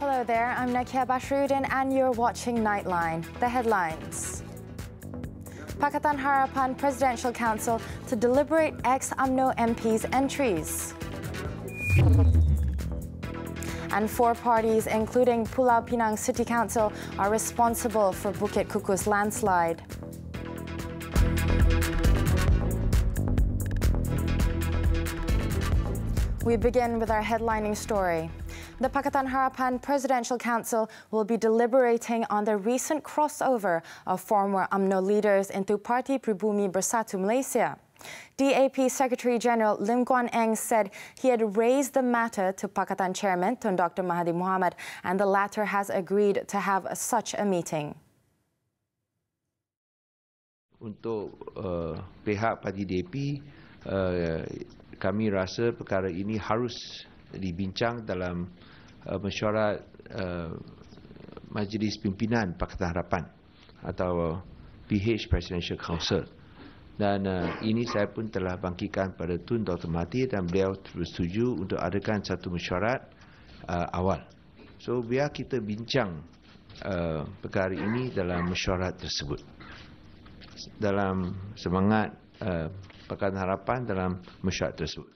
Hello there, I'm Nakia Bashrudin and you're watching Nightline. The headlines. Pakatan Harapan Presidential Council to deliberate ex-UMNO MPs' entries. And 4 parties, including Pulau Pinang City Council, are responsible for Bukit Kukus landslide. We begin with our headlining story. The Pakatan Harapan Presidential Council will be deliberating on the recent crossover of former UMNO leaders into Parti Pribumi Bersatu Malaysia. DAP Secretary General Lim Guan Eng said he had raised the matter to Pakatan Chairman Tun Dr. Mahathir Mohamad, and the latter has agreed to have such a meeting. Untuk pihak Parti DAP, kami rasa perkara ini harus dibincang dalam mesyuarat Majlis Pimpinan Pakatan Harapan atau PH Presidential Council. Dan ini saya pun telah bangkitkan pada Tun Dr. Mahathir dan beliau bersetuju untuk adakan satu mesyuarat awal. So biar kita bincang perkara ini dalam mesyuarat tersebut. Dalam semangat Pakatan Harapan dalam mesyuarat tersebut.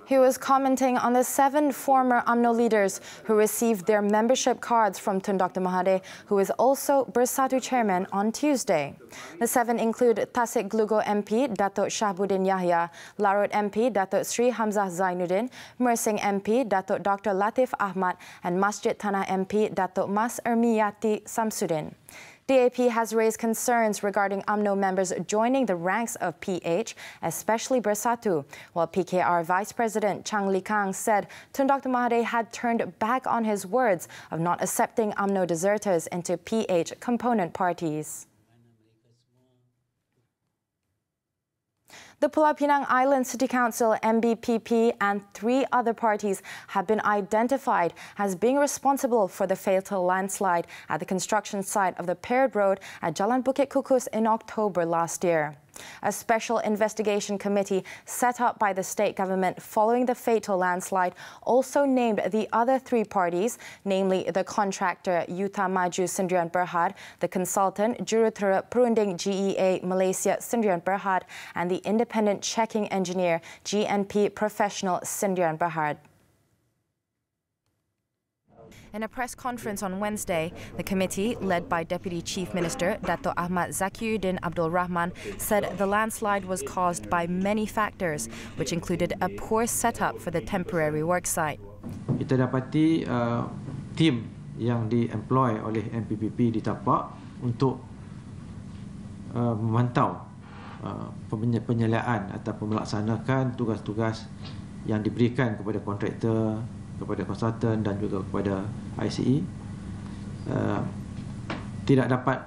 He was commenting on the 7 former UMNO leaders who received their membership cards from Tun Dr. Mahathir, who is also Bersatu Chairman, on Tuesday. The 7 include Tasik Glugo MP Datuk Shahbuddin Yahya, Larut MP Datuk Sri Hamzah Zainuddin, Mersing MP Datuk Dr. Latif Ahmad, and Masjid Tanah MP Datuk Mas Ermiyati Samsudin. DAP has raised concerns regarding UMNO members joining the ranks of PH, especially Bersatu, while PKR Vice President Chang Lee Kang said Tun Dr. Mahathir had turned back on his words of not accepting UMNO deserters into PH component parties. The Pulau Pinang Island City Council, MBPP, and 3 other parties have been identified as being responsible for the fatal landslide at the construction site of the paired road at Jalan Bukit Kukus in October last year. A special investigation committee set up by the state government following the fatal landslide also named the other 3 parties, namely the contractor Yuta Maju Sdn Bhd, the consultant Jurutera Perunding GEA Malaysia Sdn Bhd, and the independent checking engineer GNP Professional Sdn Bhd. In a press conference on Wednesday, the committee, led by Deputy Chief Minister Dato' Ahmad Zakiuddin Abdul Rahman, said the landslide was caused by many factors, which included a poor setup for the temporary work site. Kita dapati tim yang di-employ oleh MPPP di tapak untuk memantau penyeliaan atau melaksanakan tugas-tugas yang diberikan kepada kontraktor, kepada konsultan dan juga kepada ICE tidak dapat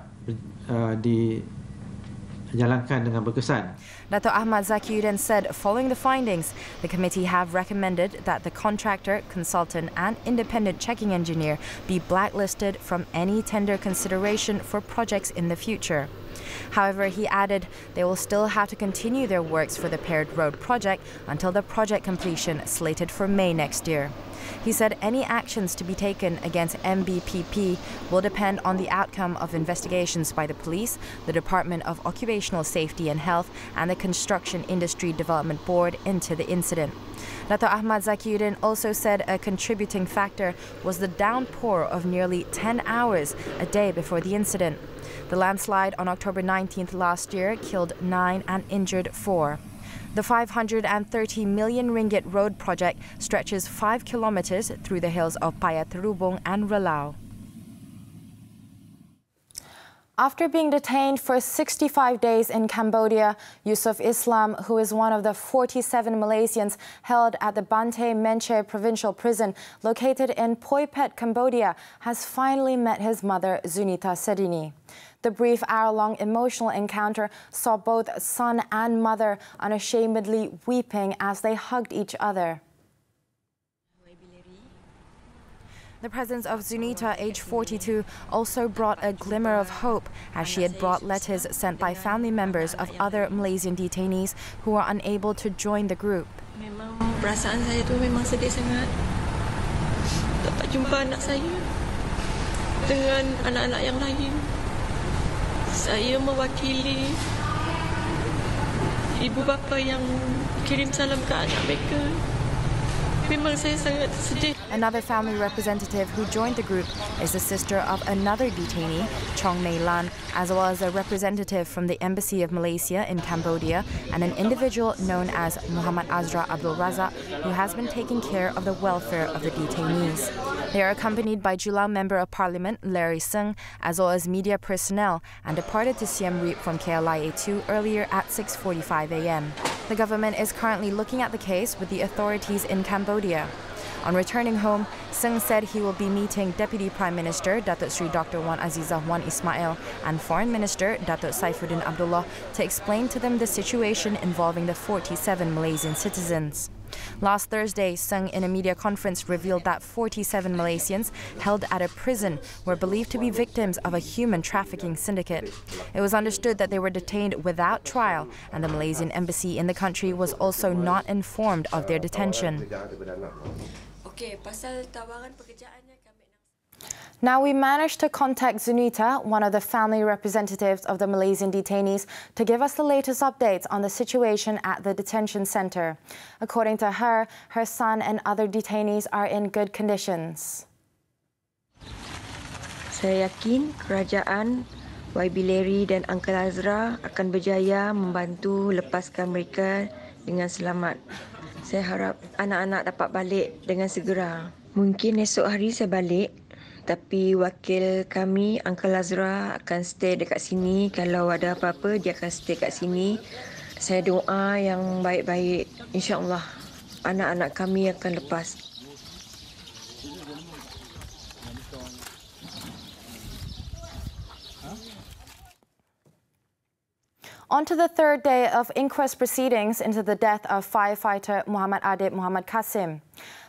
dijalankan dengan berkesan. Dato' Ahmad Zakiuddin said following the findings, the committee have recommended that the contractor, consultant and independent checking engineer be blacklisted from any tender consideration for projects in the future. However, he added they will still have to continue their works for the paired road project until the project completion slated for May next year. He said any actions to be taken against MBPP will depend on the outcome of investigations by the police, the Department of Occupational Safety and Health, and the Construction Industry Development Board into the incident. Dato' Ahmad Zakiuddin also said a contributing factor was the downpour of nearly 10 hours a day before the incident. The landslide on October 19th last year killed 9 and injured 4. The 530 million ringgit road project stretches 5 kilometers through the hills of Payaterubong and Relau. After being detained for 65 days in Cambodia, Yusuf Islam, who is one of the 47 Malaysians held at the Bante Menche Provincial Prison located in Poipet, Cambodia, has finally met his mother, Zunita Sedini. The brief hour-long emotional encounter saw both son and mother unashamedly weeping as they hugged each other. The presence of Zunita, age 42, also brought a glimmer of hope as she had brought letters sent by family members of other Malaysian detainees who were unable to join the group. Memang perasaan saya tu memang sedih sangat. Tak jumpa anak saya dengan anak-anak yang lain. Saya mewakili ibu bapa yang kirim salam ke anak mereka. Memang saya sangat sedih. Another family representative who joined the group is the sister of another detainee, Chong Mei Lan, as well as a representative from the Embassy of Malaysia in Cambodia and an individual known as Muhammad Azra Abdul Razak, who has been taking care of the welfare of the detainees. They are accompanied by Julau Member of Parliament Larry Sung, as well as media personnel, and departed to Siem Reap from KLIA2 earlier at 6:45 a.m. The government is currently looking at the case with the authorities in Cambodia. On returning home, Sung said he will be meeting Deputy Prime Minister Datuk Sri Dr. Wan Azizah Wan Ismail and Foreign Minister Datuk Saifuddin Abdullah to explain to them the situation involving the 47 Malaysian citizens. Last Thursday, Sung in a media conference revealed that 47 Malaysians held at a prison were believed to be victims of a human trafficking syndicate. It was understood that they were detained without trial, and the Malaysian embassy in the country was also not informed of their detention. Now we managed to contact Zunita, one of the family representatives of the Malaysian detainees, to give us the latest updates on the situation at the detention center. According to her, her son and other detainees are in good conditions. Saya yakin kerajaan YB Larry dan Uncle Azra akan berjaya membantu lepaskan mereka dengan selamat. Saya harap anak-anak dapat balik dengan segera. Mungkin esok hari saya balik. Tapi wakil kami, Uncle Azra, akan stay dekat sini. Kalau ada apa-apa, dia akan stay kat sini. Saya doa yang baik-baik. InsyaAllah, anak-anak kami akan lepas. On to the third day of inquest proceedings into the death of firefighter Muhammad Adib Muhammad Qasim.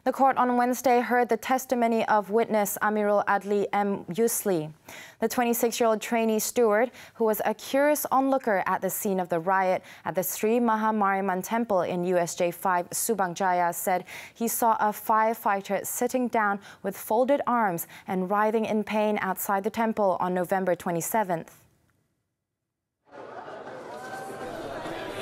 The court on Wednesday heard the testimony of witness Amirul Adli M. Yusli. The 26-year-old trainee steward, who was a curious onlooker at the scene of the riot at the Sri Maha Mariamman Temple in USJ 5 Subang Jaya, said he saw a firefighter sitting down with folded arms and writhing in pain outside the temple on November 27th.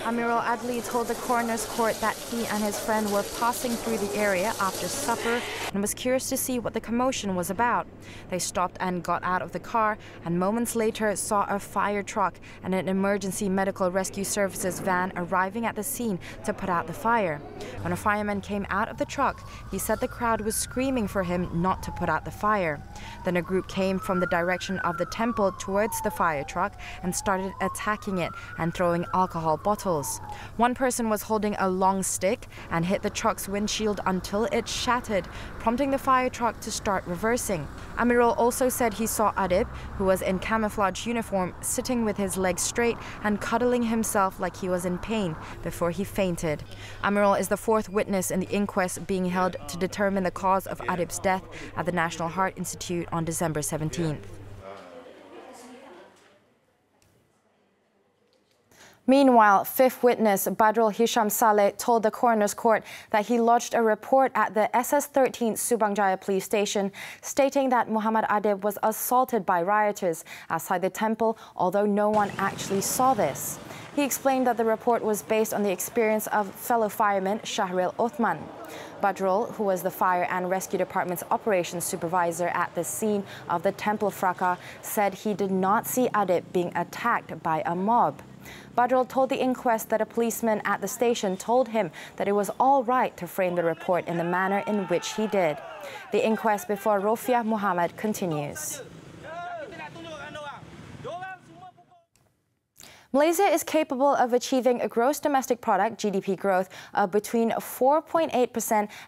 Amirul Adli told the coroner's court that he and his friend were passing through the area after supper and was curious to see what the commotion was about. They stopped and got out of the car, and moments later saw a fire truck and an emergency medical rescue services van arriving at the scene to put out the fire. When a fireman came out of the truck, he said the crowd was screaming for him not to put out the fire. Then a group came from the direction of the temple towards the fire truck and started attacking it and throwing alcohol bottles. One person was holding a long stick and hit the truck's windshield until it shattered, prompting the fire truck to start reversing. Amirul also said he saw Adib, who was in camouflage uniform, sitting with his legs straight and cuddling himself like he was in pain before he fainted. Amirul is the fourth witness in the inquest being held to determine the cause of Adib's death at the National Heart Institute on December 17th. Meanwhile, fifth witness Badrul Hisham Saleh told the coroner's court that he lodged a report at the SS13 Subang Jaya police station stating that Muhammad Adib was assaulted by rioters outside the temple, although no one actually saw this. He explained that the report was based on the experience of fellow fireman Shahril Othman. Badrul, who was the Fire and Rescue Department's operations supervisor at the scene of the temple fracas, said he did not see Adib being attacked by a mob. Badrul told the inquest that a policeman at the station told him that it was all right to frame the report in the manner in which he did. The inquest before Rofiah Muhammad continues. Malaysia is capable of achieving a gross domestic product (GDP) growth of between 4.8%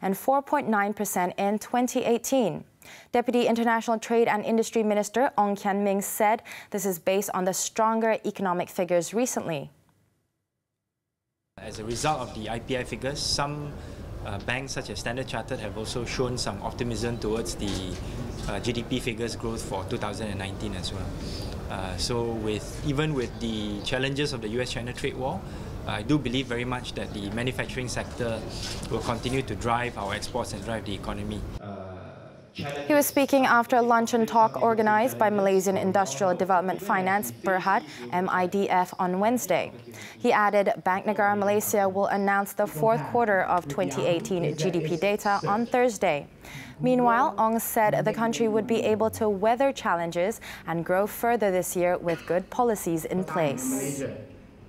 and 4.9% in 2018. Deputy International Trade and Industry Minister Ong Kian Ming said this is based on the stronger economic figures recently. As a result of the IPI figures, some banks such as Standard Chartered have also shown some optimism towards the GDP figures growth for 2019 as well. So even with the challenges of the US-China trade war, I do believe very much that the manufacturing sector will continue to drive our exports and drive the economy. He was speaking after a luncheon talk organized by Malaysian Industrial Development Finance Berhad (MIDF) on Wednesday. He added Bank Negara Malaysia will announce the fourth quarter of 2018 GDP data on Thursday. Meanwhile, Ong said the country would be able to weather challenges and grow further this year with good policies in place.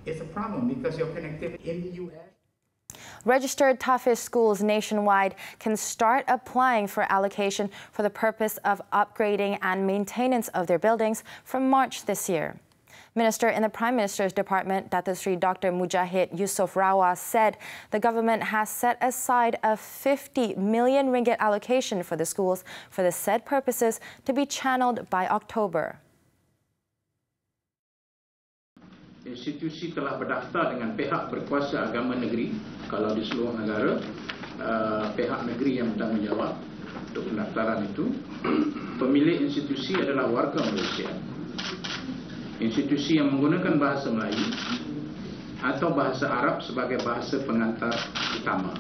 It's a problem because you're connected in the US. Registered Tahfiz schools nationwide can start applying for allocation for the purpose of upgrading and maintenance of their buildings from March this year. Minister in the Prime Minister's Department, Datuk Sri Dr. Mujahid Yusof Rawa, said the government has set aside a 50 million ringgit allocation for the schools for the said purposes to be channeled by October. Institusi telah berdaftar dengan pihak berkuasa agama negeri. Kalau di seluruh negara, pihak negeri yang bertanggungjawab untuk pendaftaran itu. Pemilik institusi adalah warga Malaysia. Institusi yang menggunakan bahasa Melayu atau bahasa Arab sebagai bahasa pengantar utama.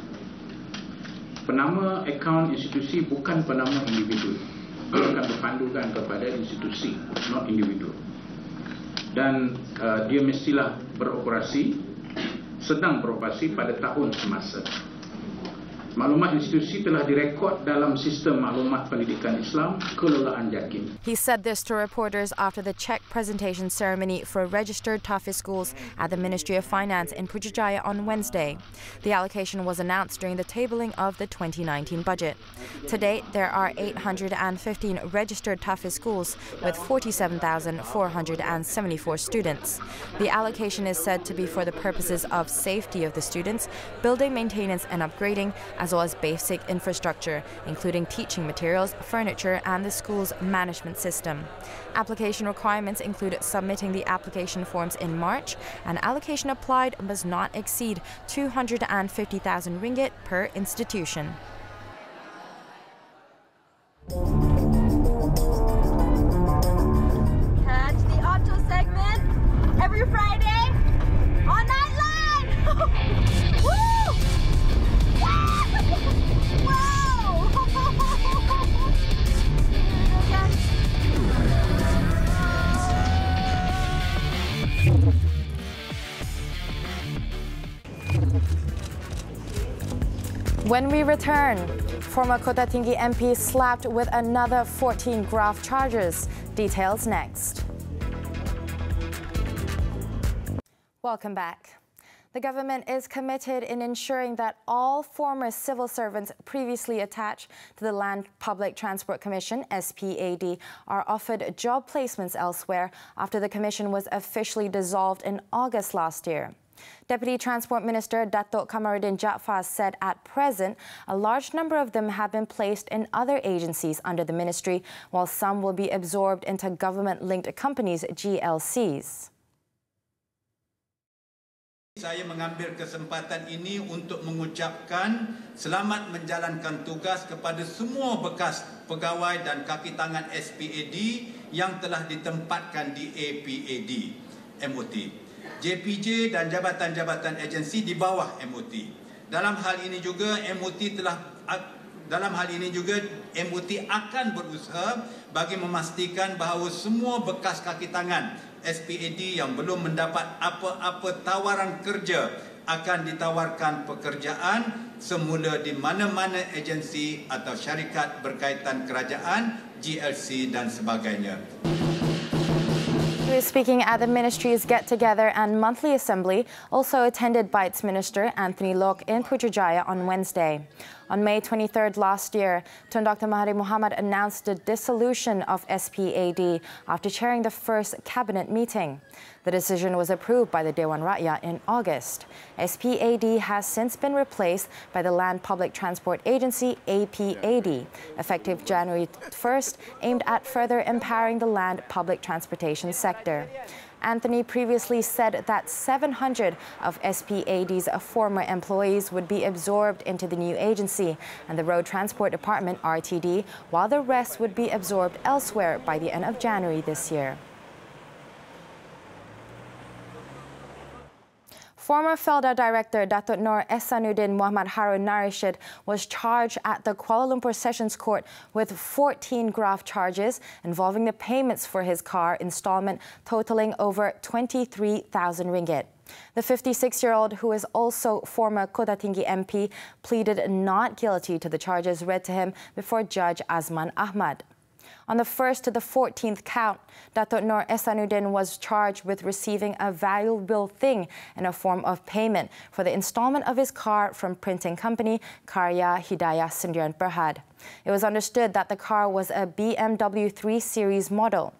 Penama akaun institusi bukan penama individu. Dia akan berpandukan kepada institusi, not individu. Dan dia mestilah sedang beroperasi pada tahun semasa. Maklumat institusi telah direkod dalam sistem maklumat pendidikan Islam kelolaan JAKIM. He said this to reporters after the check presentation ceremony for registered Tahfiz schools at the Ministry of Finance in Putrajaya on Wednesday. The allocation was announced during the tabling of the 2019 budget. To date, there are 815 registered Tahfiz schools with 47,474 students. The allocation is said to be for the purposes of safety of the students, building maintenance and upgrading, as well as basic infrastructure, including teaching materials, furniture, and the school's management system. Application requirements include submitting the application forms in March, and allocation applied must not exceed 250,000 ringgit per institution. Catch the auto segment every Friday on Nightline! Woo! When we return, former Kota Tinggi MP slapped with another 14 graft charges. Details next. Welcome back. The government is committed in ensuring that all former civil servants previously attached to the Land Public Transport Commission, SPAD, are offered job placements elsewhere after the commission was officially dissolved in August last year. Deputy Transport Minister Datuk Kamaruddin Jaafar said at present, a large number of them have been placed in other agencies under the ministry, while some will be absorbed into government-linked companies, GLCs. Saya mengambil kesempatan ini untuk mengucapkan selamat menjalankan tugas kepada semua bekas pegawai dan kaki tangan SPAD yang telah ditempatkan di APAD, MOT, JPJ dan jabatan-jabatan agensi di bawah MOT. Dalam hal ini juga MOT akan berusaha bagi memastikan bahawa semua bekas kaki tangan SPAD yang belum mendapat apa-apa tawaran kerja akan ditawarkan pekerjaan semula di mana-mana agensi atau syarikat berkaitan kerajaan, GLC dan sebagainya. He was speaking at the ministry's get-together and monthly assembly, also attended by its minister, Anthony Lok, in Putrajaya on Wednesday. On May 23rd last year, Tun Dr. Mahathir Mohamad announced the dissolution of SPAD after chairing the first cabinet meeting. The decision was approved by the Dewan Rakyat in August. SPAD has since been replaced by the Land Public Transport Agency, APAD, effective January 1st, aimed at further empowering the land public transportation sector. Anthony previously said that 700 of SPAD's former employees would be absorbed into the new agency and the Road Transport Department, RTD, while the rest would be absorbed elsewhere by the end of January this year. Former Felda Director Datuk Nur Ehsanuddin Muhammad Harun Narishid was charged at the Kuala Lumpur Sessions Court with 14 graft charges involving the payments for his car instalment totaling over 23,000 ringgit. The 56-year-old, who is also former Kota Tinggi MP, pleaded not guilty to the charges read to him before Judge Azman Ahmad. On the 1st to the 14th count, Datuk Nur Ehsanuddin was charged with receiving a valuable thing in a form of payment for the installment of his car from printing company Karya Hidayah Sendirian Berhad. It was understood that the car was a BMW 3 Series model.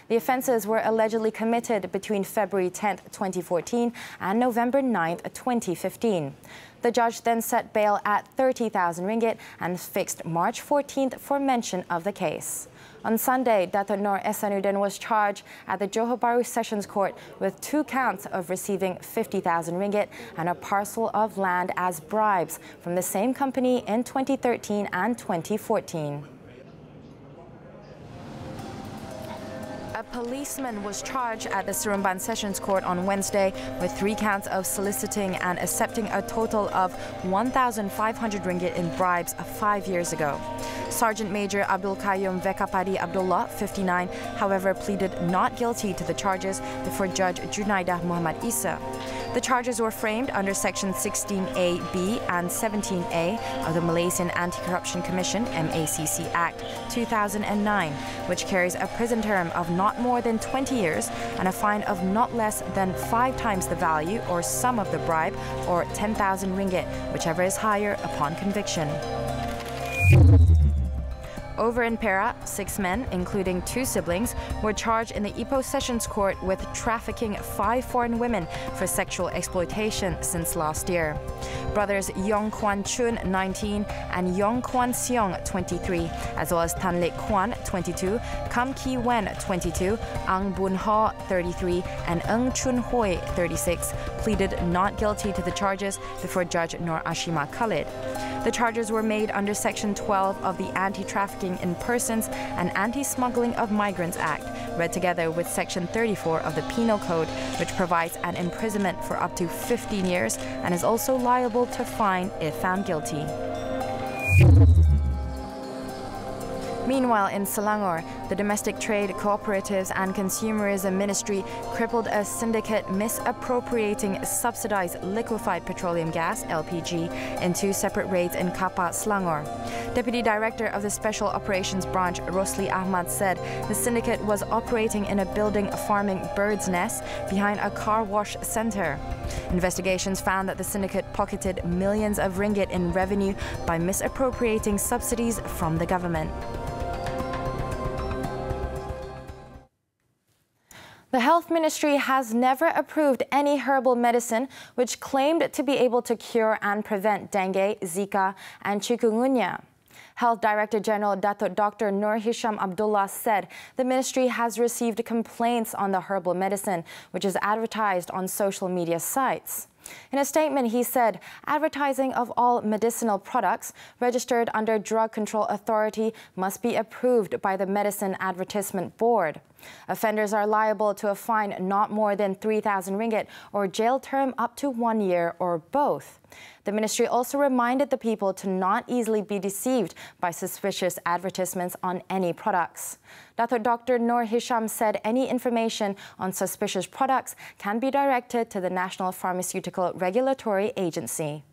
The offences were allegedly committed between February 10, 2014 and November 9, 2015. The judge then set bail at 30,000 ringgit and fixed March 14th for mention of the case. On Sunday, Datuk Nur Ehsanuddin was charged at the Johor Bahru Sessions Court with 2 counts of receiving 50,000 ringgit and a parcel of land as bribes from the same company in 2013 and 2014. A policeman was charged at the Seremban Sessions Court on Wednesday with 3 counts of soliciting and accepting a total of 1,500 ringgit in bribes 5 years ago. Sergeant Major Abdul Qayyum Vekapadi Abdullah, 59, however, pleaded not guilty to the charges before Judge Junaidah Muhammad Isa. The charges were framed under Section 16A-B and 17A of the Malaysian Anti-Corruption Commission (MACC) Act 2009, which carries a prison term of not more than 20 years and a fine of not less than 5 times the value or sum of the bribe, or 10,000 ringgit, whichever is higher upon conviction. Over in Perak, 6 men, including 2 siblings, were charged in the Ipoh Sessions Court with trafficking 5 foreign women for sexual exploitation since last year. Brothers Yong Kwan Chun, 19, and Yong Kwan Seong, 23, as well as Tan Lek Kwan, 22, Kam Ki Wen, 22, Ang Bun Ho, 33, and Ng Chun Hoi, 36, pleaded not guilty to the charges before Judge Nur Ashima Khalid. The charges were made under Section 12 of the Anti-Trafficking in Persons and Anti-Smuggling of Migrants Act, read together with Section 34 of the Penal Code, which provides an imprisonment for up to 15 years and is also liable to fine if found guilty. Meanwhile, in Selangor, the Domestic Trade, Cooperatives and Consumerism Ministry crippled a syndicate misappropriating subsidized liquefied petroleum gas, LPG, in 2 separate raids in Kapas, Selangor. Deputy Director of the Special Operations Branch, Rosli Ahmad, said the syndicate was operating in a building farming birds' nests behind a car wash center. Investigations found that the syndicate pocketed millions of ringgit in revenue by misappropriating subsidies from the government. The Health Ministry has never approved any herbal medicine which claimed to be able to cure and prevent dengue, Zika and chikungunya. Health Director General Datuk Dr. Nur Hisham Abdullah said the ministry has received complaints on the herbal medicine, which is advertised on social media sites. In a statement, he said advertising of all medicinal products registered under Drug Control Authority must be approved by the Medicine Advertisement Board. Offenders are liable to a fine not more than 3,000 ringgit or jail term up to 1 year or both. The ministry also reminded the people to not easily be deceived by suspicious advertisements on any products. Dr. Nur Hisham said any information on suspicious products can be directed to the National Pharmaceutical Regulatory Agency.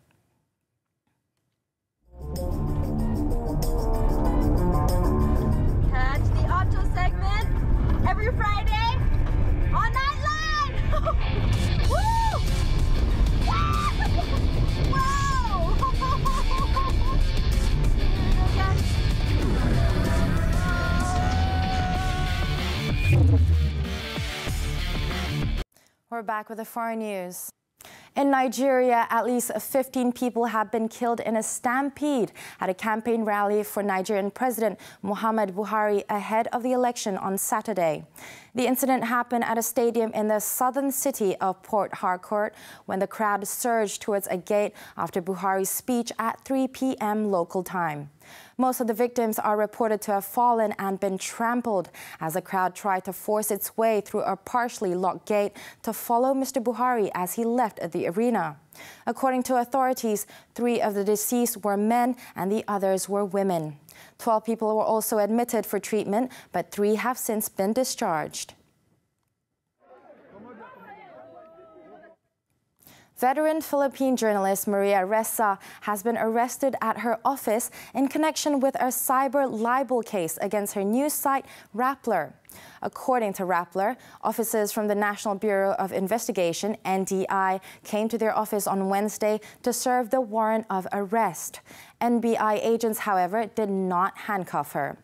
Catch the auto segment every Friday on Nightline! Woo! We're back with the foreign news. In Nigeria, at least 15 people have been killed in a stampede at a campaign rally for Nigerian President Muhammad Buhari ahead of the election on Saturday. The incident happened at a stadium in the southern city of Port Harcourt when the crowd surged towards a gate after Buhari's speech at 3 p.m. local time. Most of the victims are reported to have fallen and been trampled as the crowd tried to force its way through a partially locked gate to follow Mr. Buhari as he left the arena. According to authorities, 3 of the deceased were men and the others were women. 12 people were also admitted for treatment, but 3 have since been discharged. Veteran Philippine journalist Maria Ressa has been arrested at her office in connection with a cyber libel case against her news site Rappler. According to Rappler, officers from the National Bureau of Investigation, NDI, came to their office on Wednesday to serve the warrant of arrest. NBI agents, however, did not handcuff her.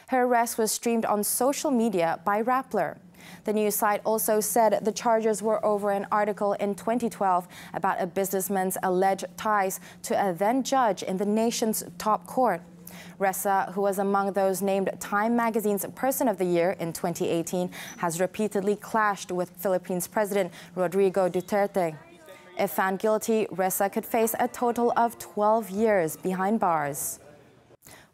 Her arrest was streamed on social media by Rappler. The news site also said the charges were over an article in 2012 about a businessman's alleged ties to a then judge in the nation's top court. Ressa, who was among those named Time magazine's Person of the Year in 2018, has repeatedly clashed with Philippines President Rodrigo Duterte. If found guilty, Ressa could face a total of 12 years behind bars.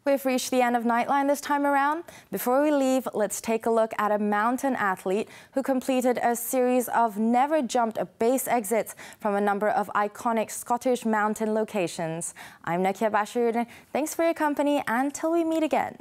We've reached the end of Nightline this time around. Before we leave, let's take a look at a mountain athlete who completed a series of never-jumped base exits from a number of iconic Scottish mountain locations. I'm Nakia Bashir. Thanks for your company, and till we meet again.